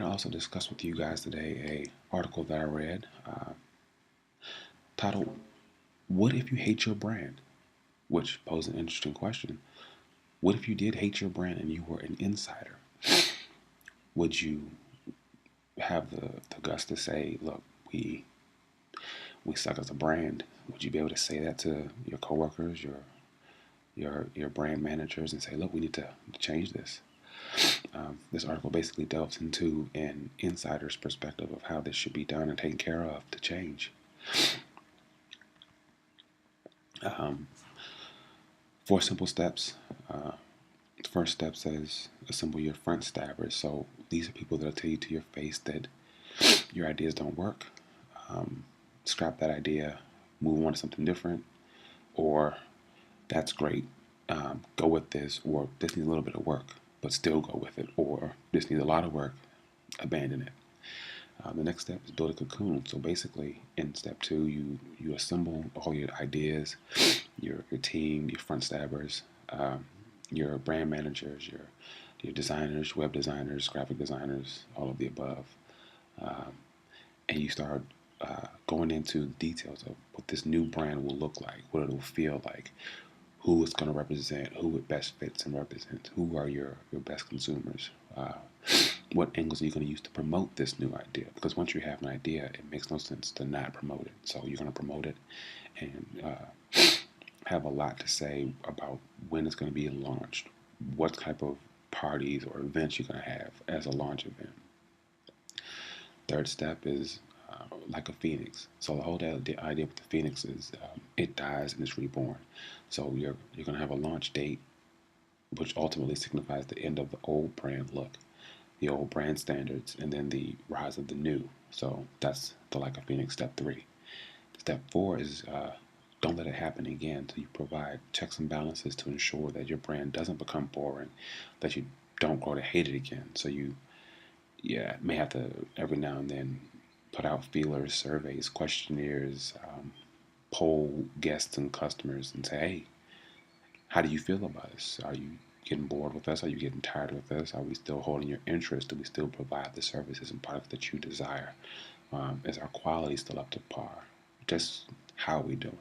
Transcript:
I also discuss with you guys today a article that I read titled "What if you hate your brand?" which posed an interesting question. What if you did hate your brand and you were an insider? Would you have the guts to say, "Look, we suck as a brand"? Would you be able to say that to your coworkers, your brand managers, and say, "Look, we need to change this"? This article basically delves into an insider's perspective of how this should be done and taken care of to change. Um, Four simple steps. The first step says assemble your front stabbers. So these are people that'll tell you to your face that your ideas don't work. Um, Scrap that idea, move on to something different, or that's great. Go with this, or this needs a little bit of work, but still go with it, or this needs a lot of work, abandon it. The next step is build a cocoon. So basically, in step two, you assemble all your ideas, your team, your front stabbers, your brand managers, your designers, web designers, graphic designers, all of the above, um, and you start going into details of what this new brand will look like, what it will feel like, who it's going to represent, who it best fits and represents, who are your best consumers, what angles are you going to use to promote this new idea? Because once you have an idea, it makes no sense to not promote it. So you're going to promote it and have a lot to say about when it's going to be launched, what type of parties or events you're going to have as a launch event. Third step is like a phoenix. So the whole idea with the phoenix is it dies and it's reborn. So you're going to have a launch date, which ultimately signifies the end of the old brand look, the old brand standards, and then the rise of the new. So that's the like a phoenix step three. Step four is don't let it happen again. So you provide checks and balances to ensure that your brand doesn't become boring, that you don't grow to hate it again. So you, yeah, may have to every now and then put out feelers, surveys, questionnaires, poll guests and customers, and say, hey, how do you feel about us? Are you getting bored with us? Are you getting tired with us? Are we still holding your interest? Do we still provide the services and products that you desire? Is our quality still up to par? Just how are we doing?